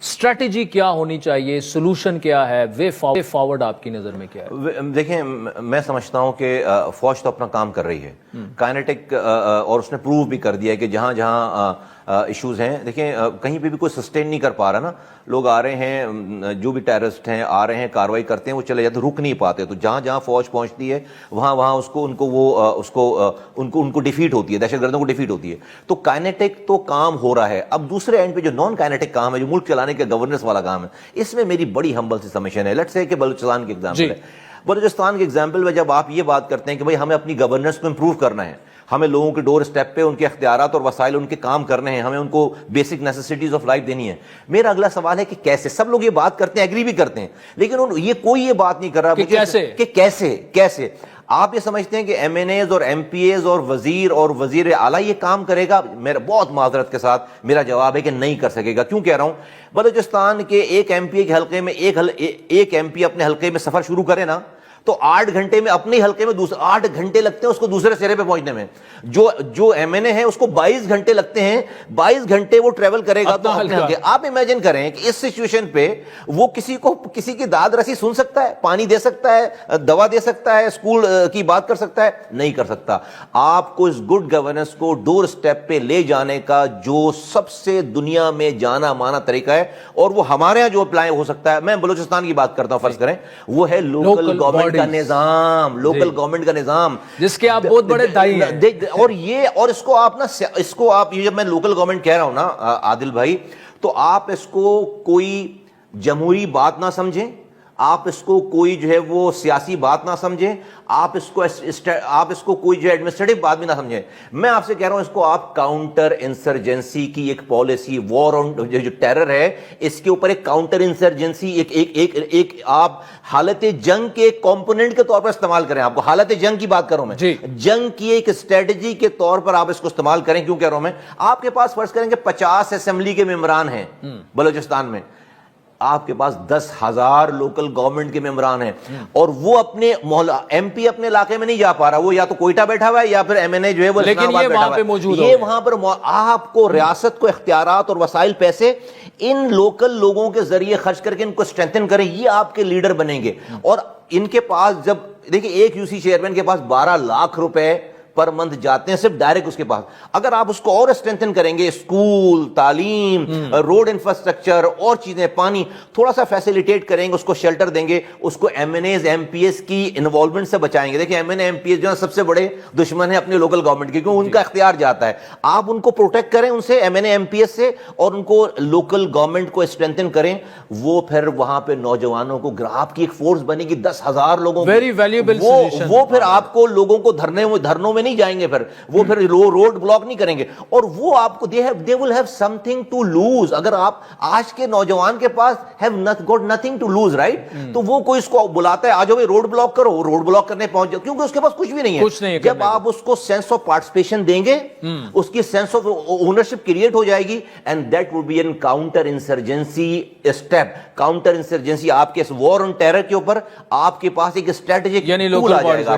Strategy کیا ہونی چاہیے, سولوشن کیا ہے, وے فارورڈ آپ کی نظر میں کیا ہے؟ دیکھیں میں سمجھتا ہوں کہ فوج تو اپنا کام کر رہی ہے, کائنیٹک, اور اس نے پروو بھی کر دیا ہے کہ جہاں جہاں ایشوز ہیں, دیکھیں کہیں پہ بھی کوئی سسٹین نہیں کر پا رہا نا, لوگ آ رہے ہیں جو بھی ٹیررسٹ ہیں آ رہے ہیں, کاروائی کرتے ہیں, وہ چلے جاتے, رک نہیں پاتے, تو جہاں جہاں فوج پہنچتی ہے وہاں وہاں ان کو ڈیفیٹ ہوتی ہے, دہشت گردوں کو ڈیفیٹ ہوتی ہے. تو کائنیٹک تو کام ہو رہا ہے. اب دوسرے اینڈ پہ جو نان کائنیٹک کام ہے, جو ملک چلانے کے گورننس والا کام ہے, اس میں میری بڑی ہمبل سی سبمیشن ہے. لیٹس سے کہ بلوچستان کی ایگزامپل ہے, بلوچستان کے ایگزامپل میں جب آپ یہ بات کرتے ہیں کہ بھائی ہمیں اپنی گورننس کو امپروو کرنا ہے, ہمیں لوگوں کے ڈور اسٹیپ پہ ان کے اختیارات اور وسائل ان کے کام کرنے ہیں, ہمیں ان کو بیسک نیسیسٹیز آف لائف دینی ہے. میرا اگلا سوال ہے کہ کیسے. سب لوگ یہ بات کرتے ہیں, ایگری بھی کرتے ہیں, لیکن یہ کوئی یہ بات نہیں کر رہا کہ کیسے. آپ یہ سمجھتے ہیں کہ ایم این ایز اور ایم پی ایز اور وزیر اعلیٰ یہ کام کرے گا؟ میرا بہت معذرت کے ساتھ میرا جواب ہے کہ نہیں کر سکے گا. کیوں کہہ رہا ہوں؟ بلوچستان کے ایک ایم پی کے حلقے میں ایک ایم پی اپنے حلقے میں سفر شروع کرے نا, تو 8 گھنٹے میں اپنے حلقے میں 8 گھنٹے لگتے ہیں اس کو دوسرے سرے پہ پہنچنے میں. جو ایم این اے ہے اس کو 22 گھنٹے لگتے ہیں, 22 گھنٹے وہ ٹریول کرے گا تو اپنے حلقے. آپ امیجن کریں کہ اس سچویشن پہ وہ کسی کی داد رسی سن سکتا ہے, پانی دے سکتا ہے, دوا دے سکتا ہے, اسکول کی بات کر سکتا ہے؟ نہیں کر سکتا. آپ کو اس گڈ گورننس کو ڈور اسٹیپ پہ لے جانے کا جو سب سے دنیا میں جانا مانا طریقہ ہے, اور وہ ہمارے یہاں جو اپلائی ہو سکتا ہے, میں بلوچستان کی بات کرتا ہوں, فرض کریں, وہ ہے لوکل گورنمنٹ کا نظام, لوکل گورنمنٹ کا نظام, جس کے آپ بہت بڑے دائی ہیں. اور اس کو آپ یہ جب میں لوکل گورنمنٹ کہہ رہا ہوں نا عادل بھائی, تو آپ اس کو کوئی جمہوری بات نہ سمجھیں, آپ اس کو کوئی جو ہے وہ سیاسی بات نہ سمجھیں, آپ اس کو کوئی جو ایڈمنسٹریٹو بات بھی نہ سمجھیں. میں آپ سے کہہ رہا ہوں اس کو آپ کاؤنٹر انسرجنسی کی ایک پالیسی, وار آن جو ٹیرر ہے اس کے اوپر ایک کاؤنٹر انسرجنسی, ایک آپ حالت جنگ کے کمپوننٹ کے طور پر استعمال کریں. آپ کو حالت جنگ کی بات کروں میں, جنگ کی ایک اسٹریٹجی کے طور پر آپ اس کو استعمال کریں. کیوں کہہ رہا ہوں میں؟ آپ کے پاس فرض کریں کہ 50 اسمبلی کے ممبران ہیں بلوچستان میں, آپ کے پاس 10,000 لوکل گورنمنٹ کے ممبران ہیں, اور وہ اپنے ایم پی اپنے علاقے میں نہیں جا پا رہا, وہ یا تو کوئٹہ بیٹھا ہوا ہے یا پھر ایم این اے جو ہے وہ اسلام آباد بیٹھا ہوا ہے. یہ وہاں پر آپ کو ریاست کو اختیارات اور وسائل, پیسے ان لوکل لوگوں کے ذریعے خرچ کر کے ان کو اسٹرینتھن کریں, یہ آپ کے لیڈر بنیں گے. اور ان کے پاس جب دیکھیں ایک یو سی چیئرمین کے پاس 12 لاکھ روپے پر منتھ جاتے ہیں صرف ڈائریکٹ اس کے پاس. اگر آپ اس کو اور اسٹرینتھن کریں گے, اسکول, تعلیم, روڈ انفراسٹرکچر اور چیزیں, پانی تھوڑا سا فیسیلیٹیٹ کریں گے, اس کو شیلٹر دیں گے, اس کو M N As M P S کی انوالومنٹ سے بچائیں گے. دیکھیں M N A M P S جو ہے سب سے بڑے دشمن ہیں اپنے لوکل گورنمنٹ کے, کیونکہ ان کا اختیار جاتا ہے. آپ ان کو پروٹیکٹ کریں ان سے, M N A M P S سے, اور ان کو لوکل گورنمنٹ کو اسٹرینتھن کریں. وہ پھر وہاں پہ نوجوانوں کو, آپ کی ایک فورس بنے گی 10,000 لوگوں کی, وہ پھر آپ کو لوگوں کو دھرنوں میں نہیں جائیں گے, پھر وہ پھر روڈ بلاک نہیں کریں گے, اور وہ آپ کو they will have something to lose. اگر آپ آج کے نوجوان کے پاس have got nothing to lose, right, تو وہ کوئی اس کو بلاتا ہے آجو روڈ بلاک کرو, وہ روڈ بلاک کرنے پہنچ جاؤ, کیونکہ اس کے پاس کچھ بھی نہیں ہے. جب آپ اس کو سینس آف پارٹیسپیشن دیں گے, اس کی سینس آف اونرشپ کریٹ ہو جائے گی, and that would be an counter insurgency step. counter insurgency آپ کے وار آن ٹیرر کے اوپر آپ کے پاس ایک اسٹریٹجک ٹول آ جائے گا.